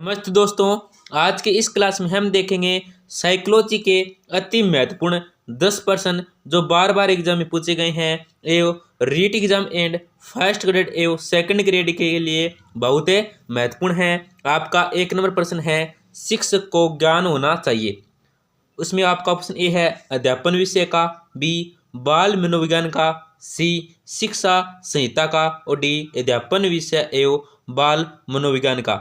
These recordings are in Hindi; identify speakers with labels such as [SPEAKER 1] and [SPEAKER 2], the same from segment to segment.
[SPEAKER 1] नमस्ते दोस्तों। आज के इस क्लास में हम देखेंगे साइकोलॉजी के अति महत्वपूर्ण 10 प्रश्न जो बार बार एग्जाम में पूछे गए हैं एवं REET exam and first grade एवं सेकंड ग्रेड के लिए बहुत महत्वपूर्ण है। आपका 1 नंबर प्रश्न है, शिक्षक को ज्ञान होना चाहिए। उसमें आपका ऑप्शन ए है अध्यापन विषय का, बी बाल मनोविज्ञान का, सी शिक्षा संहिता का और डी अध्यापन विषय एवं बाल मनोविज्ञान का।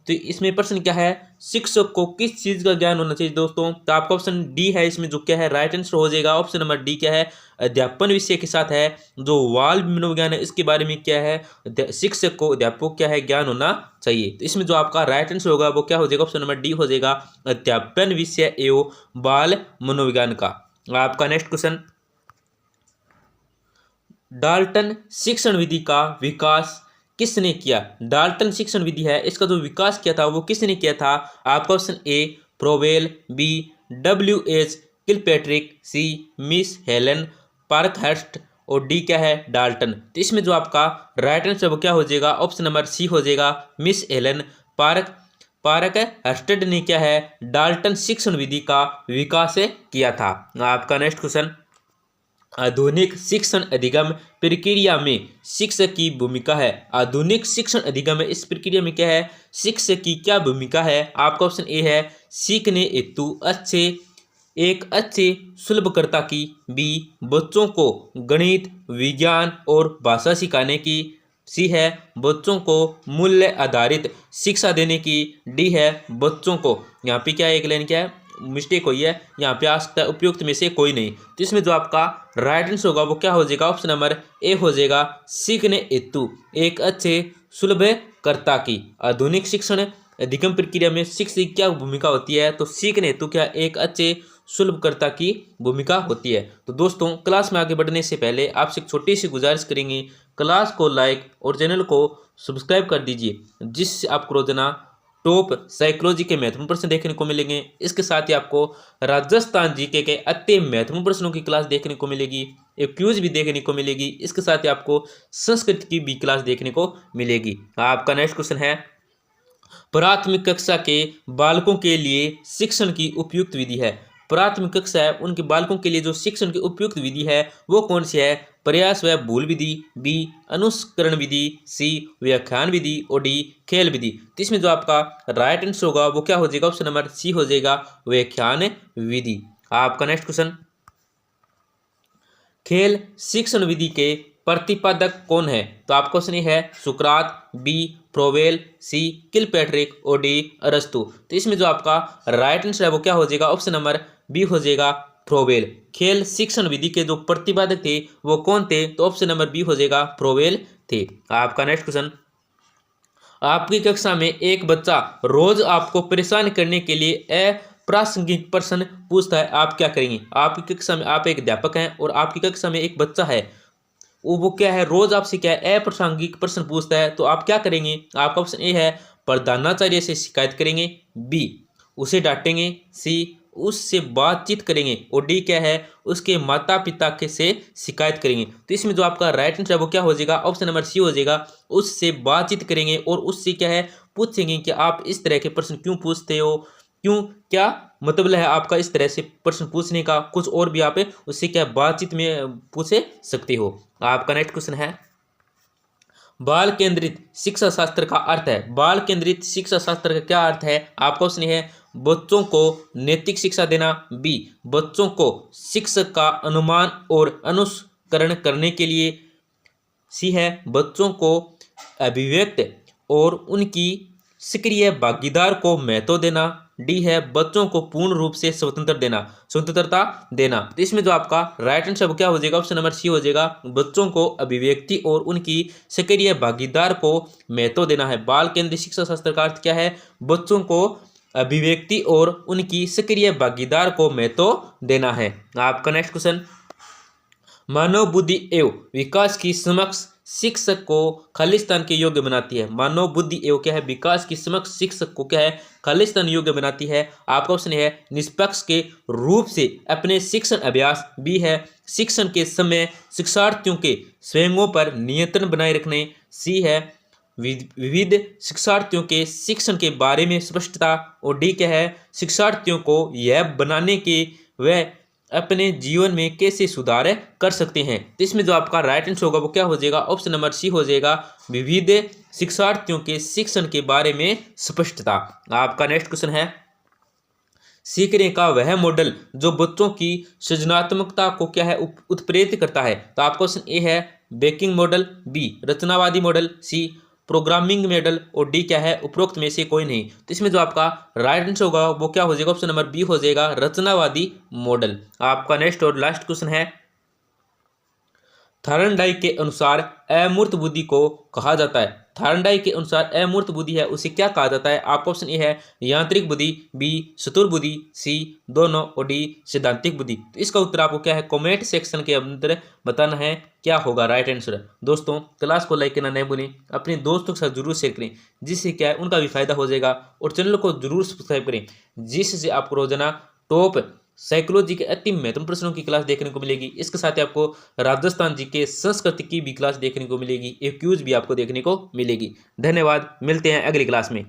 [SPEAKER 1] तो इसमें प्रश्न क्या है, शिक्षक को किस चीज का ज्ञान होना चाहिए दोस्तों। तो आपका ऑप्शन डी है, इसमें जो क्या है राइट आंसर हो जाएगा। ऑप्शन नंबर डी क्या है, अध्यापन विषय के साथ है जो बाल मनोविज्ञान है इसके बारे में क्या है, शिक्षक को अध्यापक क्या है ज्ञान होना चाहिए। तो इसमें जो आपका राइट आंसर होगा वो क्या हो जाएगा, ऑप्शन नंबर डी हो जाएगा, अध्यापन विषय एवं बाल मनोविज्ञान का। आपका नेक्स्ट क्वेश्चन, डाल्टन शिक्षण विधि का विकास किसने किया। डाल्टन शिक्षण विधि है इसका जो विकास किया था वो किसने किया था। आपका ऑप्शन ए प्रोवेल, B W.H. Kilpatrick, C Miss Helen Parkhurst और डी क्या है डाल्टन। तो इसमें जो आपका राइट आंसर वो क्या हो जाएगा, ऑप्शन नंबर सी हो जाएगा, मिस हेलन पार्कहर्स्ट ने क्या है डाल्टन शिक्षण विधि का विकास किया था। आपका नेक्स्ट क्वेश्चन, आधुनिक शिक्षण अधिगम प्रक्रिया में शिक्षक की भूमिका है। आधुनिक शिक्षण अधिगम इस प्रक्रिया में क्या है, शिक्षक की क्या भूमिका है। आपका ऑप्शन ए है सीखने हेतु एक अच्छे सुलभकर्ता की, बी बच्चों को गणित विज्ञान और भाषा सिखाने की, सी है बच्चों को मूल्य आधारित शिक्षा देने की, डी है बच्चों को, यहाँ पे क्या है एक लाइन क्या है मिस्टेक हुई है, यहाँ पे आ सकता है उपयुक्त में से कोई नहीं। तो इसमें जो आपका राइट आंसर होगा वो क्या हो जाएगा, ऑप्शन नंबर ए हो जाएगा, सीखने हेतु एक अच्छे सुलभकर्ता की। आधुनिक शिक्षण अधिगम प्रक्रिया में शिक्षक की क्या भूमिका होती है, तो सीखने हेतु क्या एक अच्छे सुलभकर्ता की भूमिका होती है। तो दोस्तों क्लास में आगे बढ़ने से पहले आपसे एक छोटी सी गुजारिश करेंगे, क्लास को लाइक और चैनल को सब्सक्राइब कर दीजिए जिससे आपको रोजाना टॉप साइकोलॉजी के महत्वपूर्ण प्रश्न देखने को मिलेंगे। इसके साथ ही आपको राजस्थान जीके के अति महत्वपूर्ण प्रश्नों की क्लास देखने को मिलेगी, एक क्यूज भी देखने को मिलेगी। इसके साथ ही आपको संस्कृत की भी क्लास देखने को मिलेगी। आपका नेक्स्ट क्वेश्चन है, प्राथमिक कक्षा के बालकों के लिए शिक्षण की उपयुक्त विधि है। प्राथमिक कक्षा है उनके बालकों के लिए जो शिक्षण की उपयुक्त विधि है वो कौन सी है, प्रयास व भूल विधि, बी अनुष्करण विधि, सी व्याख्यान विधि और डी खेल विधि। तो इसमें जो आपका राइट आंसर होगा वो क्या हो जाएगा, ऑप्शन नंबर सी हो जाएगा, व्याख्यान विधि। आपका नेक्स्ट क्वेश्चन, खेल शिक्षण विधि के प्रतिपादक कौन है। तो आपका क्वेश्चन है सुकरात, बी प्रोवेल, सी किलपैट्रिक और डी अरस्तु। तो इसमें जो आपका राइट आंसर है वो क्या हो जाएगा, ऑप्शन नंबर बी हो जाएगा, प्रोवेल। खेल शिक्षण विधि के जो प्रतिपादक थे वो कौन थे, तो ऑप्शन नंबर बी हो जाएगा, प्रोवेल थे। आपका नेक्स्ट क्वेश्चन, आपकी कक्षा में एक बच्चा रोज आपको परेशान करने के लिए अप्रासंगिक प्रश्न पूछता है, आप क्या करेंगे। आपकी कक्षा में आप एक अध्यापक हैं और आपकी कक्षा में एक बच्चा है, वो क्या है रोज आपसे क्या है अप्रासंगिक प्रश्न पूछता है, तो आप क्या करेंगे। आपका ऑप्शन ए है प्रधानाचार्य से शिकायत करेंगे, बी उसे डांटेंगे, सी उससे बातचीत करेंगे और डी क्या है उसके माता पिता के से शिकायत करेंगे। तो इसमें जो आपका राइट आंसर है वो क्या हो जाएगा, ऑप्शन नंबर सी हो जाएगा, उससे बातचीत करेंगे और उससे क्या है पूछेंगे कि आप इस तरह के प्रश्न क्यों पूछते हो, क्यों क्या मतलब है आपका इस तरह से प्रश्न पूछने का, कुछ और भी आप उससे क्या बातचीत में पूछे सकते हो। आपका नेक्स्ट क्वेश्चन है, बाल केंद्रित शिक्षा शास्त्र का अर्थ है। बाल केंद्रित शिक्षा शास्त्र का क्या अर्थ है। आपका क्वेश्चन है बच्चों को नैतिक शिक्षा देना, बी बच्चों को शिक्षक का अनुमान और अनुसरण करने के लिए, सी है बच्चों को अभिव्यक्त और उनकी सक्रिय भागीदार को महत्व देना, डी है बच्चों को पूर्ण रूप से स्वतंत्रता देना। तो इसमें जो आपका राइट आंसर क्या हो जाएगा, ऑप्शन नंबर सी हो जाएगा, बच्चों को अभिव्यक्ति और उनकी सक्रिय भागीदार को महत्व देना है। बाल केंद्रीय शिक्षा शास्त्र का अर्थ क्या है, बच्चों को अभिव्यक्ति और उनकी सक्रिय भागीदार को महत्व देना है। आपका नेक्स्ट क्वेश्चन, मानव बुद्धि एवं विकास की समक्ष शिक्षक को खालिस्तान के योग्य बनाती है। मानव बुद्धि एवं क्या है विकास की समक्ष शिक्षक को क्या है खालिस्तान योग्य बनाती है। आपका ऑप्शन है निष्पक्ष के रूप से अपने शिक्षण अभ्यास, बी है शिक्षण के समय शिक्षार्थियों के स्वयंों पर नियंत्रण बनाए रखने, सी है विविध शिक्षार्थियों के शिक्षण के बारे में स्पष्टता। और डी क्या है, शिक्षार्थियों को यह बनाने के वह अपने जीवन में कैसे सुधार कर सकते हैं। तो इसमें जो आपका राइट आंसर होगा वो क्या हो जाएगा, ऑप्शन नंबर सी हो जाएगा, विविध शिक्षार्थियों के शिक्षण के बारे में स्पष्टता। आपका नेक्स्ट क्वेश्चन है, सीखने का वह मॉडल जो बच्चों की सृजनात्मकता को क्या है उत्प्रेरित करता है। तो आपका ऑप्शन ए है बेकिंग मॉडल, बी रचनावादी मॉडल, सी प्रोग्रामिंग मॉडल, और डी क्या है, उपरोक्त में से कोई नहीं। तो इसमें जो आपका राइट आंसर होगा वो क्या हो जाएगा, ऑप्शन नंबर बी हो जाएगा, रचनावादी मॉडल। आपका नेक्स्ट और लास्ट क्वेश्चन है, थॉर्नडाइक के अनुसार अमूर्त बुद्धि को कहा जाता है। थॉर्नडाइक के अनुसार अमूर्त बुद्धि है उसे क्या कहा जाता है। आपका ऑप्शन ए है यांत्रिक बुद्धि, बी चतुर बुद्धि, सी दोनों, और डी सिद्धांतिक बुद्धि। तो इसका उत्तर आपको क्या है, कमेंट सेक्शन के अंदर बताना है क्या होगा राइट आंसर। दोस्तों क्लास को लाइक करना नहीं भूलें, अपने दोस्तों के साथ जरूर शेयर करें जिससे क्या है उनका भी फायदा हो जाएगा, और चैनल को जरूर सब्सक्राइब करें जिससे आपको रोजाना टॉप साइकोलॉजी के अति महत्वपूर्ण प्रश्नों की क्लास देखने को मिलेगी। इसके साथ ही आपको राजस्थान जी के संस्कृति की भी क्लास देखने को मिलेगी, एक क्यूज भी आपको देखने को मिलेगी। धन्यवाद, मिलते हैं अगली क्लास में।